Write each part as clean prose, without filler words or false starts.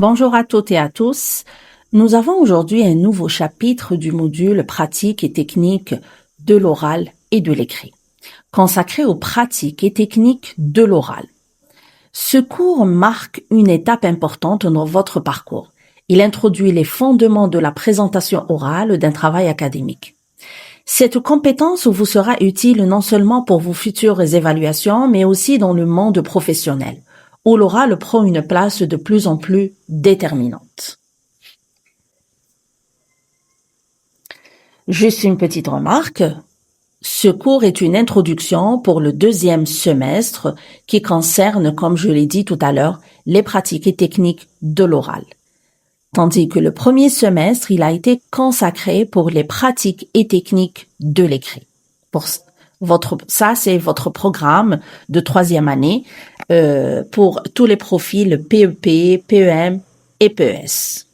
Bonjour à toutes et à tous. Nous avons aujourd'hui un nouveau chapitre du module pratique et technique de l'oral et de l'écrit, consacré aux pratiques et techniques de l'oral. Ce cours marque une étape importante dans votre parcours. Il introduit les fondements de la présentation orale d'un travail académique. Cette compétence vous sera utile non seulement pour vos futures évaluations, mais aussi dans le monde professionnel, où l'oral prend une place de plus en plus déterminante. Juste une petite remarque. Ce cours est une introduction pour le deuxième semestre qui concerne, comme je l'ai dit tout à l'heure, les pratiques et techniques de l'oral. Tandis que le premier semestre, il a été consacré pour les pratiques et techniques de l'écrit. Ça, c'est votre programme de troisième année pour tous les profils PEP, PEM et PES.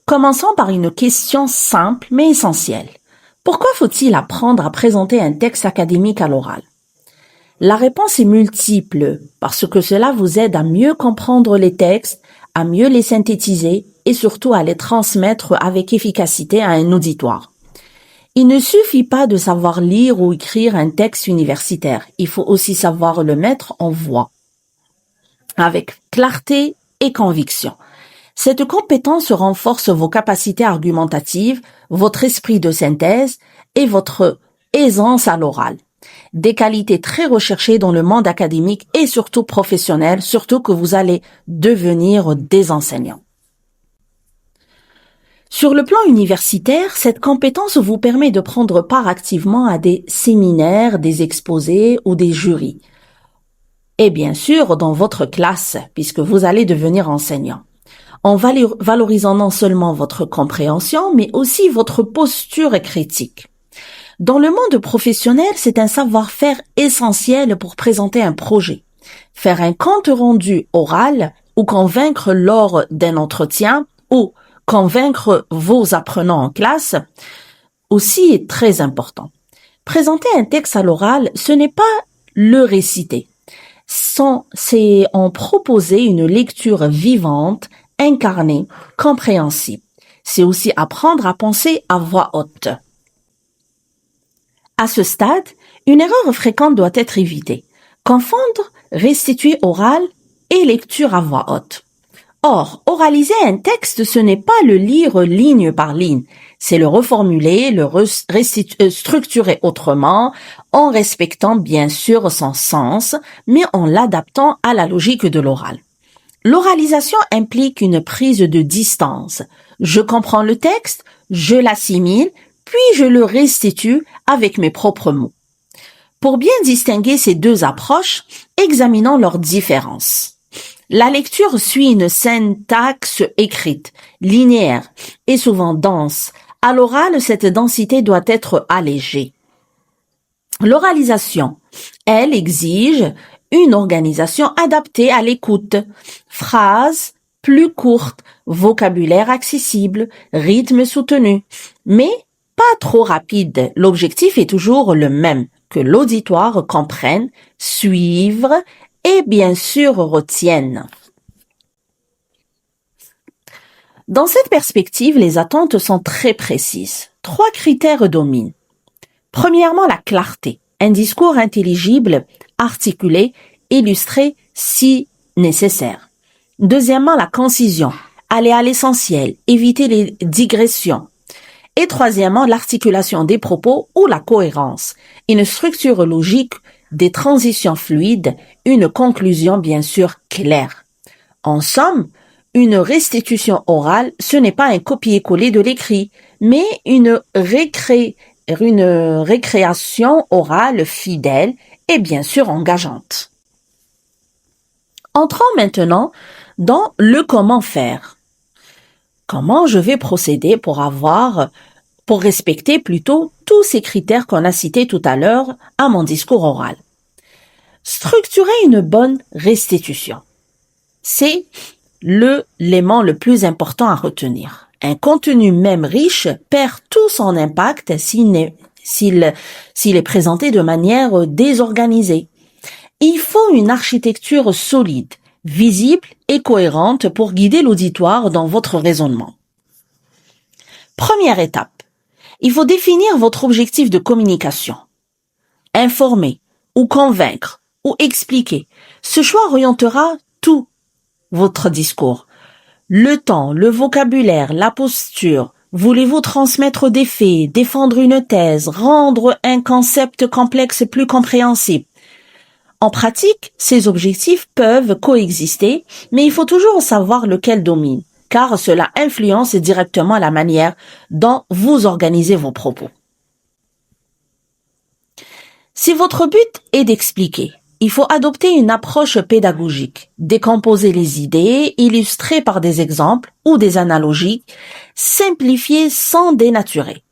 Commençons par une question simple mais essentielle. Pourquoi faut-il apprendre à présenter un texte académique à l'oral? La réponse est multiple, parce que cela vous aide à mieux comprendre les textes, à mieux les synthétiser et surtout à les transmettre avec efficacité à un auditoire. Il ne suffit pas de savoir lire ou écrire un texte universitaire, il faut aussi savoir le mettre en voix, avec clarté et conviction. Cette compétence renforce vos capacités argumentatives, votre esprit de synthèse et votre aisance à l'oral. Des qualités très recherchées dans le monde académique et surtout professionnel, surtout que vous allez devenir des enseignants. Sur le plan universitaire, cette compétence vous permet de prendre part activement à des séminaires, des exposés ou des jurys. Et bien sûr, dans votre classe, puisque vous allez devenir enseignant. En valorisant non seulement votre compréhension, mais aussi votre posture critique. Dans le monde professionnel, c'est un savoir-faire essentiel pour présenter un projet. Faire un compte rendu oral ou convaincre lors d'un entretien ou convaincre vos apprenants en classe aussi est très important. Présenter un texte à l'oral, ce n'est pas le réciter. C'est en proposer une lecture vivante, incarnée, compréhensible. C'est aussi apprendre à penser à voix haute. À ce stade, une erreur fréquente doit être évitée. Confondre restituer oral et lecture à voix haute. Or, oraliser un texte, ce n'est pas le lire ligne par ligne, c'est le reformuler, le structurer autrement, en respectant bien sûr son sens, mais en l'adaptant à la logique de l'oral. L'oralisation implique une prise de distance. Je comprends le texte, je l'assimile, puis je le restitue avec mes propres mots. Pour bien distinguer ces deux approches, examinons leurs différences. La lecture suit une syntaxe écrite, linéaire et souvent dense. À l'oral, cette densité doit être allégée. L'oralisation, elle, exige une organisation adaptée à l'écoute. Phrases plus courtes, vocabulaire accessible, rythme soutenu, mais pas trop rapide. L'objectif est toujours le même, que l'auditoire comprenne, suive et bien sûr retienne. Dans cette perspective, les attentes sont très précises. 3 critères dominent. Premièrement, la clarté. Un discours intelligible, articulé, illustré si nécessaire. Deuxièmement, la concision. Aller à l'essentiel, éviter les digressions. Et troisièmement, l'articulation des propos ou la cohérence. Une structure logique, des transitions fluides, une conclusion bien sûr claire. En somme, une restitution orale, ce n'est pas un copier-coller de l'écrit, mais une récréation orale fidèle et bien sûr engageante. Entrons maintenant dans le comment faire. Comment je vais procéder pour respecter plutôt tous ces critères qu'on a cités tout à l'heure à mon discours oral. Structurer une bonne restitution. C'est l'élément le plus important à retenir. Un contenu même riche perd tout son impact s'il est présenté de manière désorganisée. Il faut une architecture solide, visible et cohérente pour guider l'auditoire dans votre raisonnement. Première étape, il faut définir votre objectif de communication. Informer ou convaincre ou expliquer. Ce choix orientera tout votre discours. Le temps, le vocabulaire, la posture. Voulez-vous transmettre des faits, défendre une thèse, rendre un concept complexe plus compréhensible? En pratique, ces objectifs peuvent coexister, mais il faut toujours savoir lequel domine, car cela influence directement la manière dont vous organisez vos propos. Si votre but est d'expliquer, il faut adopter une approche pédagogique, décomposer les idées, illustrer par des exemples ou des analogies, simplifier sans dénaturer.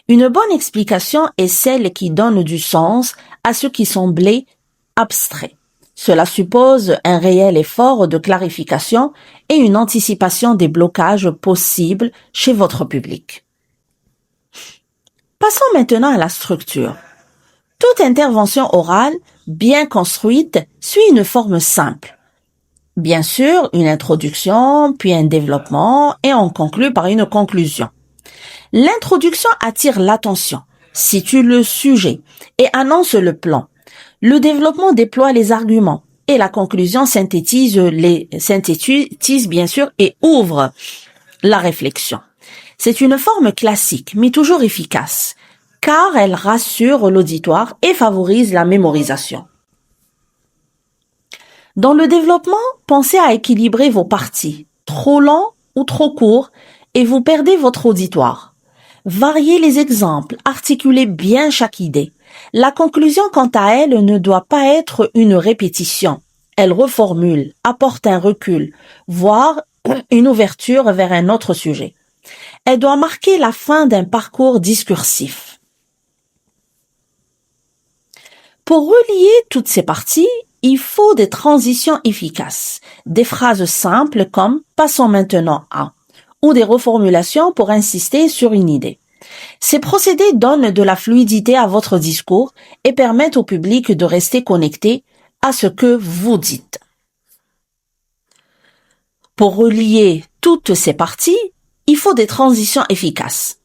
Une bonne explication est celle qui donne du sens à ce qui semblait abstrait. Cela suppose un réel effort de clarification et une anticipation des blocages possibles chez votre public. Passons maintenant à la structure. Toute intervention orale bien construite suit une forme simple. Bien sûr, une introduction, puis un développement, et on conclut par une conclusion. L'introduction attire l'attention, situe le sujet et annonce le plan. Le développement déploie les arguments et la conclusion synthétise bien sûr et ouvre la réflexion. C'est une forme classique, mais toujours efficace, car elle rassure l'auditoire et favorise la mémorisation. Dans le développement, pensez à équilibrer vos parties, trop lents ou trop courts, et vous perdez votre auditoire. Variez les exemples, articulez bien chaque idée. La conclusion, quant à elle, ne doit pas être une répétition. Elle reformule, apporte un recul, voire une ouverture vers un autre sujet. Elle doit marquer la fin d'un parcours discursif. Pour relier toutes ces parties, il faut des transitions efficaces, des phrases simples comme « passons maintenant à » ou des reformulations pour insister sur une idée. Ces procédés donnent de la fluidité à votre discours et permettent au public de rester connecté à ce que vous dites. Pour relier toutes ces parties, il faut des transitions efficaces.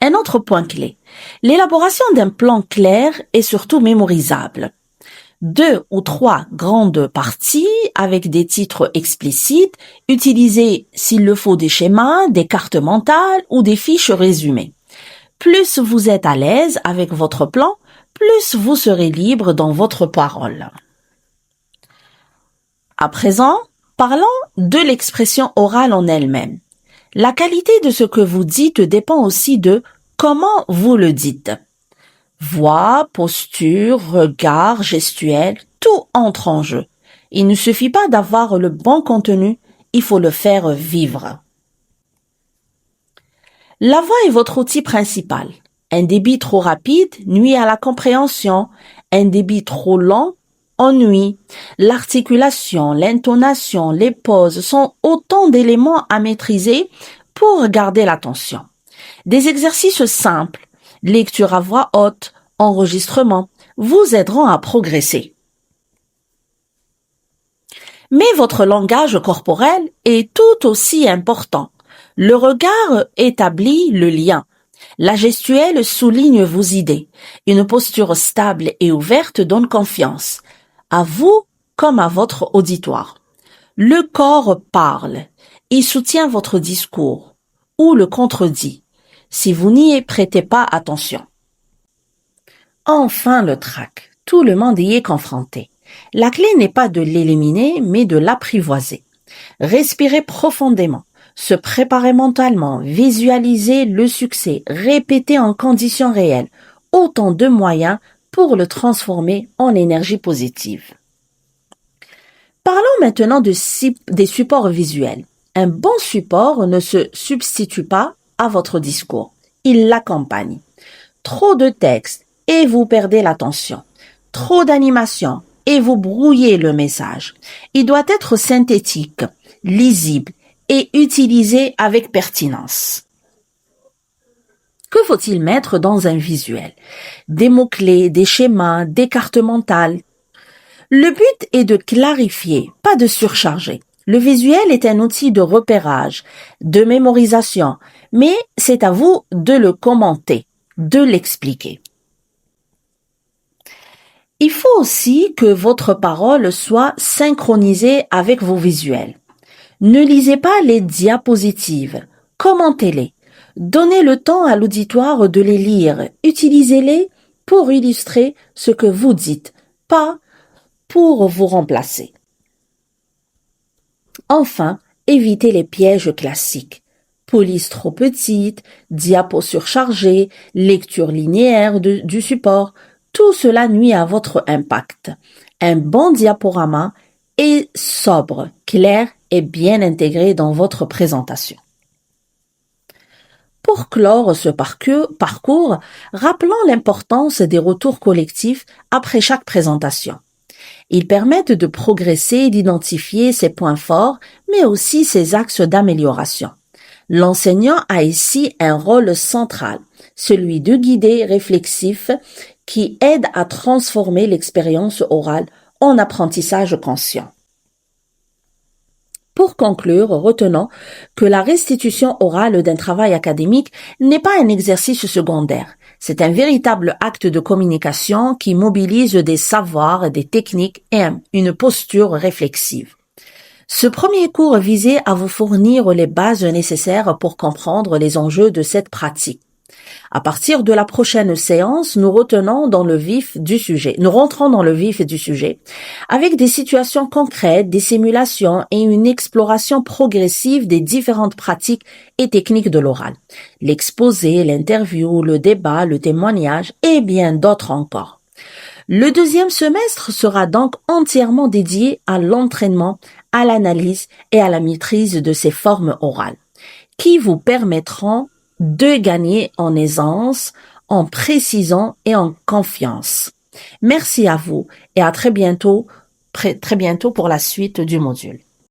Un autre point clé, l'élaboration d'un plan clair et surtout mémorisable. 2 ou 3 grandes parties avec des titres explicites, utilisez s'il le faut des schémas, des cartes mentales ou des fiches résumées. Plus vous êtes à l'aise avec votre plan, plus vous serez libre dans votre parole. À présent, parlons de l'expression orale en elle-même. La qualité de ce que vous dites dépend aussi de comment vous le dites. Voix, posture, regard, gestuelle, tout entre en jeu. Il ne suffit pas d'avoir le bon contenu, il faut le faire vivre. La voix est votre outil principal. Un débit trop rapide nuit à la compréhension, un débit trop lent ennuie. L'articulation, l'intonation, les pauses sont autant d'éléments à maîtriser pour garder l'attention. Des exercices simples, lecture à voix haute, enregistrement, vous aideront à progresser. Mais votre langage corporel est tout aussi important. Le regard établit le lien. La gestuelle souligne vos idées. Une posture stable et ouverte donne confiance, à vous comme à votre auditoire. Le corps parle. Il soutient votre discours ou le contredit, si vous n'y prêtez pas attention. Enfin, le trac. Tout le monde y est confronté. La clé n'est pas de l'éliminer, mais de l'apprivoiser. Respirez profondément, se préparer mentalement, visualiser le succès, répéter en conditions réelles. Autant de moyens pour le transformer en énergie positive. Parlons maintenant des supports visuels. Un bon support ne se substitue pas à votre discours. Il l'accompagne. Trop de texte et vous perdez l'attention. Trop d'animation et vous brouillez le message. Il doit être synthétique, lisible et utilisé avec pertinence. Que faut-il mettre dans un visuel? Des mots-clés, des schémas, des cartes mentales. Le but est de clarifier, pas de surcharger. Le visuel est un outil de repérage, de mémorisation, mais c'est à vous de le commenter, de l'expliquer. Il faut aussi que votre parole soit synchronisée avec vos visuels. Ne lisez pas les diapositives, commentez-les. Donnez le temps à l'auditoire de les lire. Utilisez-les pour illustrer ce que vous dites, pas pour vous remplacer. Enfin, évitez les pièges classiques. Police trop petite, diapos surchargée, lecture linéaire du support. Tout cela nuit à votre impact. Un bon diaporama est sobre, clair et bien intégré dans votre présentation. Pour clore ce parcours, rappelons l'importance des retours collectifs après chaque présentation. Ils permettent de progresser et d'identifier ses points forts, mais aussi ses axes d'amélioration. L'enseignant a ici un rôle central, celui de guider réflexif qui aide à transformer l'expérience orale en apprentissage conscient. Pour conclure, retenons que la restitution orale d'un travail académique n'est pas un exercice secondaire. C'est un véritable acte de communication qui mobilise des savoirs, des techniques et une posture réflexive. Ce premier cours visait à vous fournir les bases nécessaires pour comprendre les enjeux de cette pratique. À partir de la prochaine séance, nous rentrons dans le vif du sujet avec des situations concrètes, des simulations et une exploration progressive des différentes pratiques et techniques de l'oral. L'exposé, l'interview, le débat, le témoignage et bien d'autres encore. Le deuxième semestre sera donc entièrement dédié à l'entraînement, à l'analyse et à la maîtrise de ces formes orales, qui vous permettront de gagner en aisance, en précision et en confiance. Merci à vous et à très bientôt pour la suite du module.